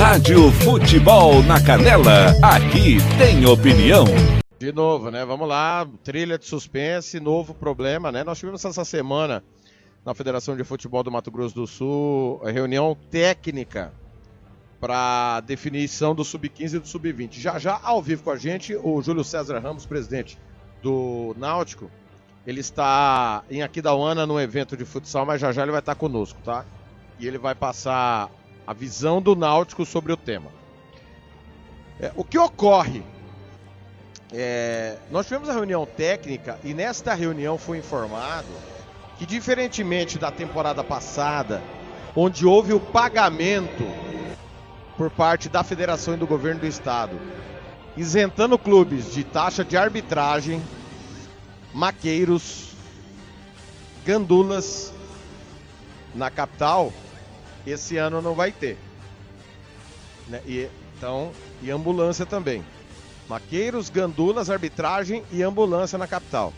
Rádio Futebol na Canela, aqui tem opinião. De novo, né? Vamos lá, trilha de suspense, novo problema, né? Nós tivemos essa semana na Federação de Futebol do Mato Grosso do Sul a reunião técnica para definição do Sub-15 e do Sub-20. Já ao vivo com a gente, o Júlio César Ramos, presidente do Náutico. Ele está em Aquidauana num evento de futsal, mas já ele vai estar conosco, tá? E ele vai passar a visão do Náutico sobre o tema. O que ocorre? Nós tivemos a reunião técnica e nesta reunião foi informado que, diferentemente da temporada passada, onde houve o pagamento por parte da federação e do governo do estado, isentando clubes de taxa de arbitragem, maqueiros, gandulas na capital, esse ano não vai ter, né? E ambulância também. Maqueiros, gandulas, arbitragem e ambulância na capital.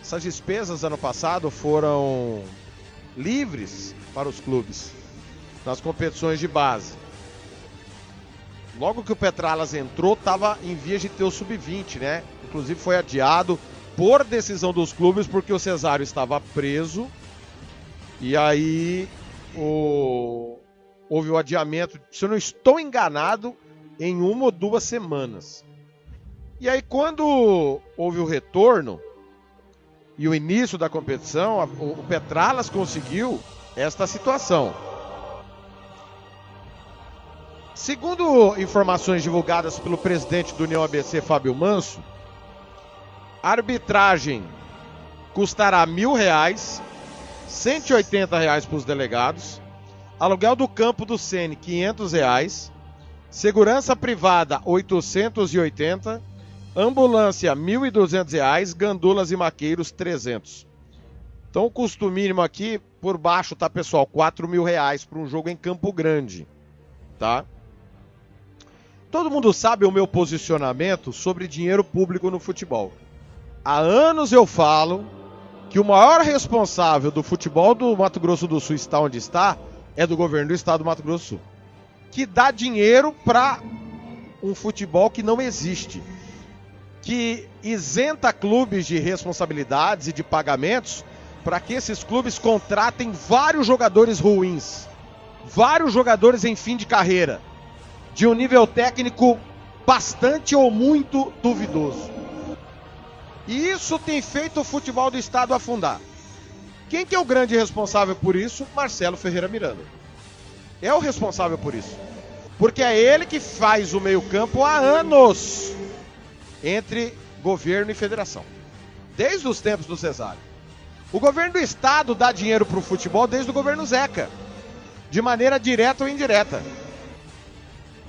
Essas despesas ano passado foram livres para os clubes nas competições de base. Logo que o Petralas entrou, estava em vias de ter o Sub-20, né? Inclusive foi adiado por decisão dos clubes porque o Cesário estava preso. E aí houve o adiamento, se eu não estou enganado, em 1 ou 2 semanas. E aí quando houve o retorno e o início da competição, o Petralas conseguiu esta situação. Segundo informações divulgadas pelo presidente do União ABC, Fábio Manso, a arbitragem custará R$1.000, R$180 para os delegados, aluguel do campo do Sene R$500, segurança privada R$880, ambulância R$1.200, gandulas e maqueiros R$300. Então o custo mínimo aqui por baixo, tá, pessoal, R$4.000 para um jogo em Campo Grande, tá? Todo mundo sabe o meu posicionamento sobre dinheiro público no futebol. Há anos eu falo que o maior responsável do futebol do Mato Grosso do Sul estar onde está é do governo do estado do Mato Grosso do Sul, que dá dinheiro para um futebol que não existe, que isenta clubes de responsabilidades e de pagamentos para que esses clubes contratem vários jogadores ruins, vários jogadores em fim de carreira, de um nível técnico bastante ou muito duvidoso. E isso tem feito o futebol do estado afundar. Quem que é o grande responsável por isso? Marcelo Ferreira Miranda. É o responsável por isso. Porque é ele que faz o meio-campo há anos entre governo e federação. Desde os tempos do Cesário. O governo do estado dá dinheiro para o futebol desde o governo Zeca. De maneira direta ou indireta.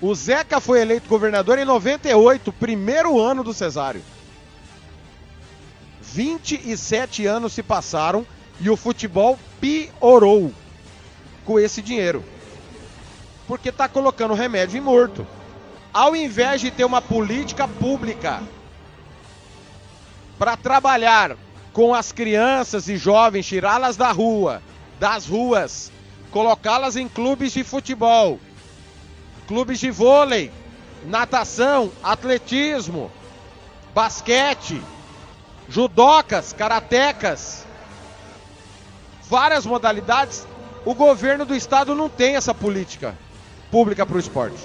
O Zeca foi eleito governador em 98, primeiro ano do Cesário. 27 anos se passaram e o futebol piorou com esse dinheiro. Porque está colocando remédio em morto. Ao invés de ter uma política pública para trabalhar com as crianças e jovens, tirá-las das ruas, colocá-las em clubes de futebol, clubes de vôlei, natação, atletismo, basquete, judocas, karatecas, várias modalidades, o governo do estado não tem essa política pública para o esporte.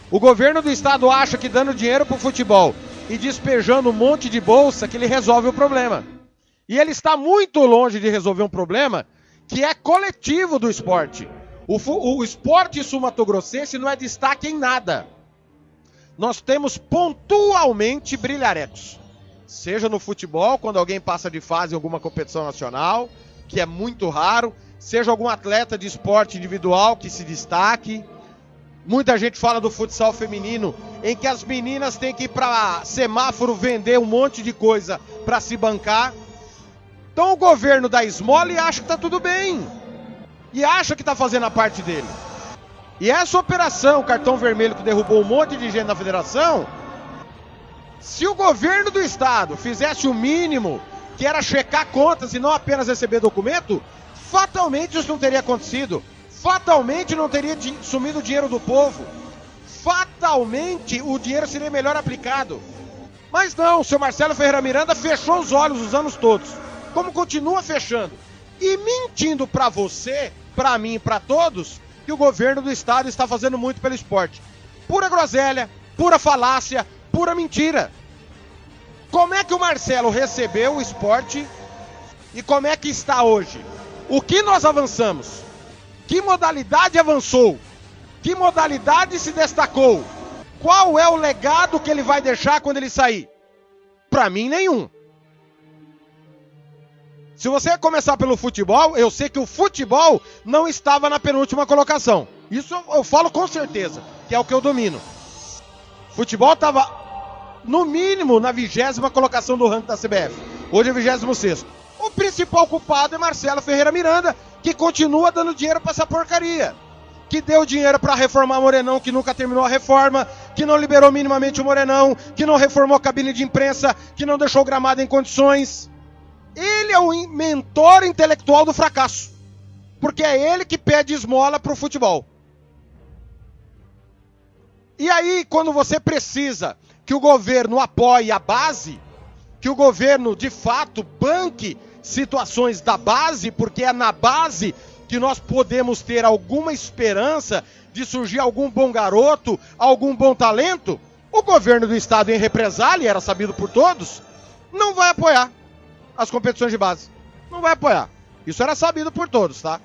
O governo do estado acha que dando dinheiro para o futebol e despejando um monte de bolsa que ele resolve o problema. E ele está muito longe de resolver um problema que é coletivo do esporte. O esporte sul-mato-grossense não é destaque em nada. Nós temos pontualmente brilharecos. Seja no futebol, quando alguém passa de fase em alguma competição nacional, que é muito raro. Seja algum atleta de esporte individual que se destaque. Muita gente fala do futsal feminino, em que as meninas têm que ir para semáforo vender um monte de coisa para se bancar. Então o governo dá esmola e acha que está tudo bem. E acha que está fazendo a parte dele. E essa operação, cartão vermelho que derrubou um monte de gente na federação, se o governo do estado fizesse o mínimo, que era checar contas e não apenas receber documento, fatalmente isso não teria acontecido. fatalmente não teria sumido o dinheiro do povo. Fatalmente o dinheiro seria melhor aplicado. Mas não, o seu Marcelo Ferreira Miranda fechou os olhos os anos todos. Como continua fechando. E mentindo para você, para mim e para todos, que o governo do estado está fazendo muito pelo esporte. Pura groselha, pura falácia, pura mentira. Como é que o Marcelo recebeu o esporte e como é que está hoje? O que nós avançamos? Que modalidade avançou? Que modalidade se destacou? Qual é o legado que ele vai deixar quando ele sair? Para mim, nenhum. Se você começar pelo futebol, eu sei que o futebol não estava na penúltima colocação. Isso eu falo com certeza, que é o que eu domino. Futebol estava, no mínimo, na 20ª colocação do ranking da CBF. Hoje é 26º. O principal culpado é Marcelo Ferreira Miranda, que continua dando dinheiro para essa porcaria. Que deu dinheiro para reformar Morenão, que nunca terminou a reforma, que não liberou minimamente o Morenão, que não reformou a cabine de imprensa, que não deixou o gramado em condições. Ele é o mentor intelectual do fracasso, porque é ele que pede esmola pro futebol. E aí, quando você precisa que o governo apoie a base, que o governo, de fato, banque situações da base, porque é na base que nós podemos ter alguma esperança de surgir algum bom garoto, algum bom talento, o governo do estado, em represália, era sabido por todos, não vai apoiar as competições de base. Não vai apoiar. Isso era sabido por todos, tá?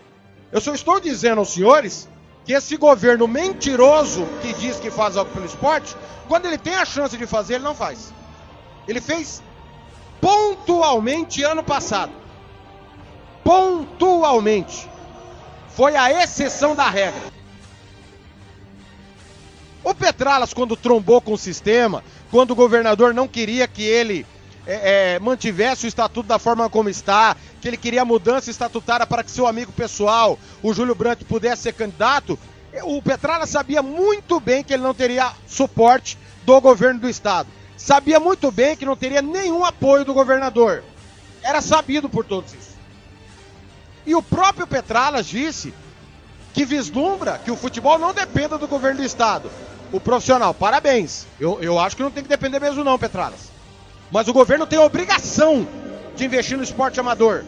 Eu só estou dizendo aos senhores que esse governo mentiroso que diz que faz algo pelo esporte, quando ele tem a chance de fazer, ele não faz. Ele fez pontualmente ano passado. Pontualmente. Foi a exceção da regra. O Petralas, quando trombou com o sistema, quando o governador não queria que ele mantivesse o estatuto da forma como está, que ele queria mudança estatutária para que seu amigo pessoal, o Júlio Branco, pudesse ser candidato, o Petralas sabia muito bem que ele não teria suporte do governo do estado. Sabia muito bem que não teria nenhum apoio do governador. Era sabido por todos isso. E o próprio Petralas disse que vislumbra que o futebol não dependa do governo do estado. O profissional, parabéns. Eu acho que não tem que depender mesmo não, Petralas. Mas o governo tem a obrigação de investir no esporte amador.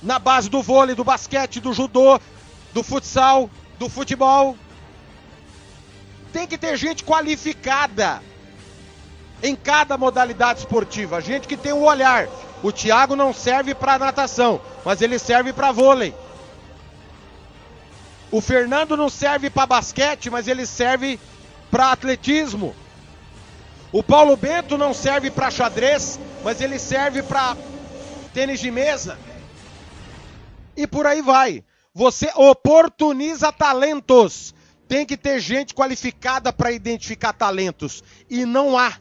Na base do vôlei, do basquete, do judô, do futsal, do futebol. Tem que ter gente qualificada em cada modalidade esportiva. Gente que tem um olhar. O Thiago não serve para natação, mas ele serve para vôlei. O Fernando não serve para basquete, mas ele serve para atletismo. O Paulo Bento não serve para xadrez, mas ele serve para tênis de mesa. E por aí vai. Você oportuniza talentos. Tem que ter gente qualificada para identificar talentos. E não há.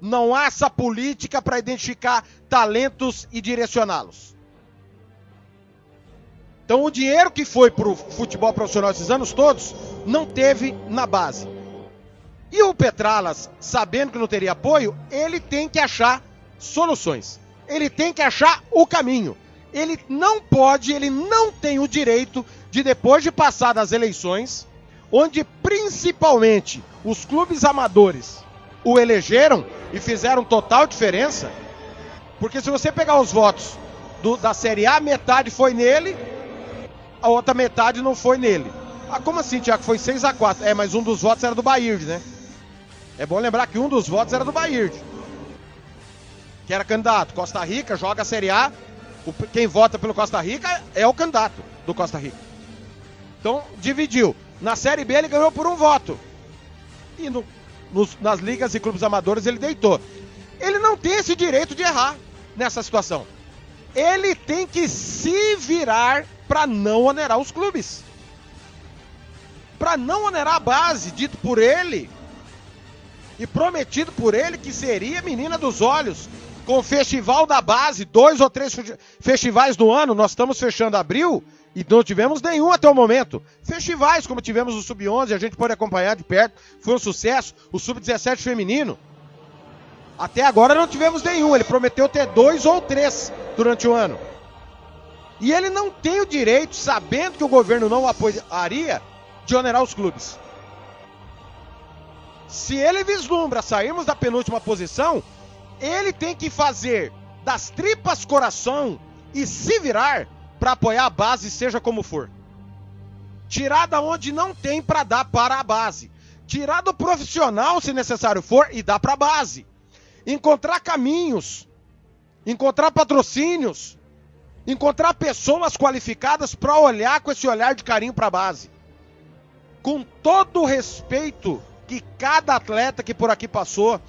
Não há essa política para identificar talentos e direcioná-los. Então o dinheiro que foi para o futebol profissional esses anos todos, não teve na base. E o Petralas, sabendo que não teria apoio, ele tem que achar soluções. Ele tem que achar o caminho. Ele não pode, ele não tem o direito de, depois de passar das eleições, onde principalmente os clubes amadores o elegeram e fizeram total diferença, porque se você pegar os votos da Série A, metade foi nele, a outra metade não foi nele. Ah, como assim, Tiago? Foi 6-4. Mas um dos votos era do Baird, né? É bom lembrar que um dos votos era do Baird, que era candidato. Costa Rica joga a Série A, quem vota pelo Costa Rica é o candidato do Costa Rica. Então, dividiu. Na Série B ele ganhou por um voto. E nas ligas e clubes amadores ele deitou. Ele não tem esse direito de errar nessa situação. Ele tem que se virar para não onerar os clubes. Para não onerar a base, dito por ele e prometido por ele que seria menina dos olhos, com o festival da base, 2 ou 3 festivais no ano. Nós estamos fechando abril e não tivemos nenhum até o momento. Festivais, como tivemos o Sub-11, a gente pode acompanhar de perto, foi um sucesso. O Sub-17 feminino, até agora não tivemos nenhum. Ele prometeu ter 2 ou 3 durante o ano. E ele não tem o direito, sabendo que o governo não o apoiaria, de onerar os clubes. Se ele vislumbra sairmos da penúltima posição, ele tem que fazer das tripas coração e se virar para apoiar a base, seja como for. Tirar da onde não tem para dar para a base. Tirar do profissional, se necessário for, e dar para a base. Encontrar caminhos, encontrar patrocínios, encontrar pessoas qualificadas para olhar com esse olhar de carinho para a base. Com todo o respeito que cada atleta que por aqui passou,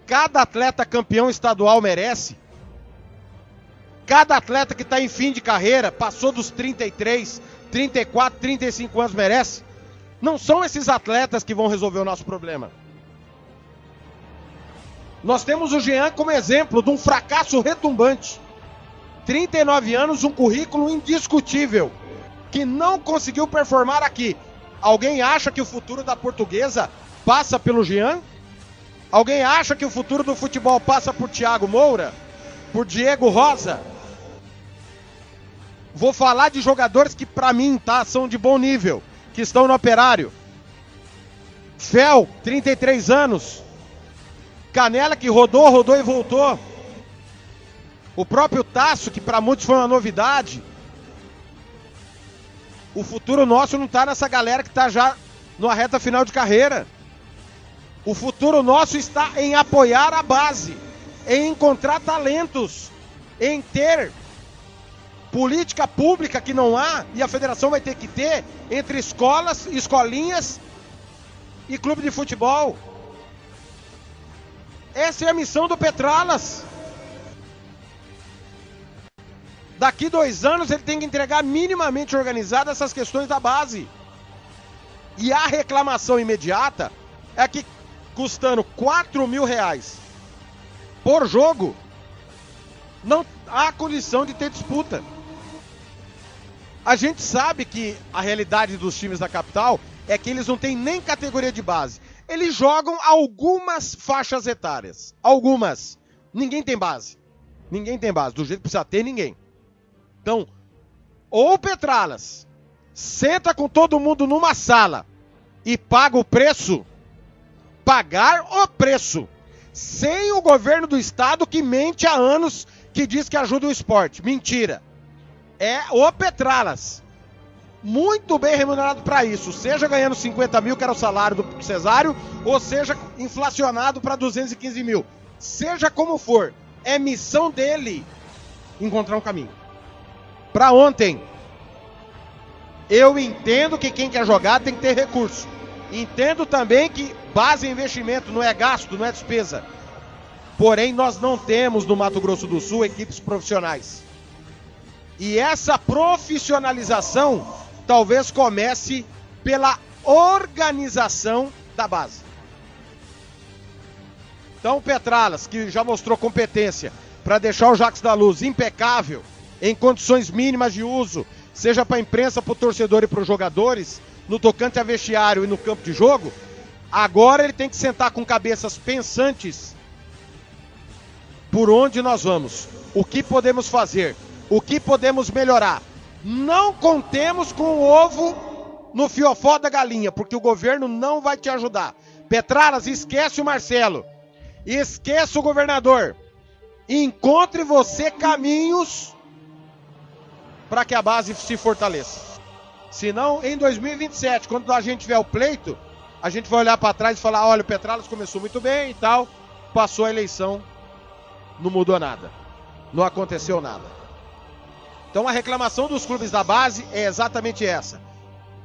cada atleta campeão estadual merece, cada atleta que está em fim de carreira, passou dos 33, 34, 35 anos merece. Não são esses atletas que vão resolver o nosso problema. Nós temos o Jean como exemplo de um fracasso retumbante. 39 anos, um currículo indiscutível, que não conseguiu performar aqui. Alguém acha que o futuro da Portuguesa passa pelo Jean? Alguém acha que o futuro do futebol passa por Thiago Moura? Por Diego Rosa? Vou falar de jogadores que pra mim são de bom nível, que estão no Operário. Fel, 33 anos. Canela, que rodou e voltou. O próprio Tasso, que para muitos foi uma novidade. O futuro nosso não está nessa galera que está já numa reta final de carreira. O futuro nosso está em apoiar a base, em encontrar talentos, em ter política pública que não há, e a federação vai ter que ter, entre escolas, escolinhas e clube de futebol. Essa é a missão do Petralas. Daqui 2 anos ele tem que entregar minimamente organizado essas questões da base. E a reclamação imediata é que, custando R$4.000 por jogo, não há condição de ter disputa. A gente sabe que a realidade dos times da capital é que eles não têm nem categoria de base. Eles jogam algumas faixas etárias. Algumas. Ninguém tem base. Ninguém tem base. Do jeito que precisa ter, ninguém. Então, ou o Petralas senta com todo mundo numa sala e paga o preço, pagar o preço, sem o governo do estado que mente há anos que diz que ajuda o esporte. Mentira. É o Petralas. Muito bem remunerado para isso, seja ganhando 50 mil, que era o salário do Cesário, ou seja inflacionado para 215 mil. Seja como for, é missão dele encontrar um caminho. Para ontem, eu entendo que quem quer jogar tem que ter recurso. Entendo também que base é investimento, não é gasto, não é despesa. Porém, nós não temos no Mato Grosso do Sul equipes profissionais. E essa profissionalização talvez comece pela organização da base. Então o Petralas, que já mostrou competência para deixar o Jacques da Luz impecável, em condições mínimas de uso, seja para a imprensa, para o torcedor e para os jogadores, no tocante a vestiário e no campo de jogo, agora ele tem que sentar com cabeças pensantes por onde nós vamos, o que podemos fazer, o que podemos melhorar. Não contemos com o ovo no fiofó da galinha, porque o governo não vai te ajudar. Petralas, esquece o Marcelo, esquece o governador, encontre você caminhos para que a base se fortaleça. Senão, em 2027, quando a gente tiver o pleito, a gente vai olhar para trás e falar, olha, o Petralas começou muito bem e tal, passou a eleição, não mudou nada, não aconteceu nada. Então a reclamação dos clubes da base é exatamente essa.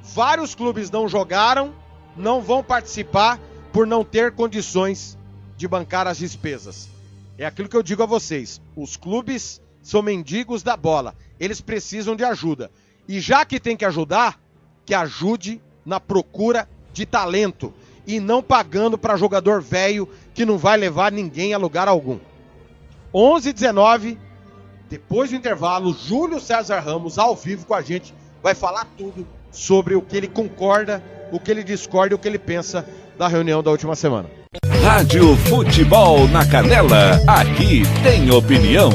Vários clubes não jogaram, não vão participar por não ter condições de bancar as despesas. É aquilo que eu digo a vocês, os clubes são mendigos da bola, eles precisam de ajuda. E já que tem que ajudar, que ajude na procura de talento e não pagando para jogador velho que não vai levar ninguém a lugar algum. 11h19, depois do intervalo, Júlio César Ramos, ao vivo com a gente, vai falar tudo sobre o que ele concorda, o que ele discorda e o que ele pensa da reunião da última semana. Rádio Futebol na Canela, aqui tem opinião.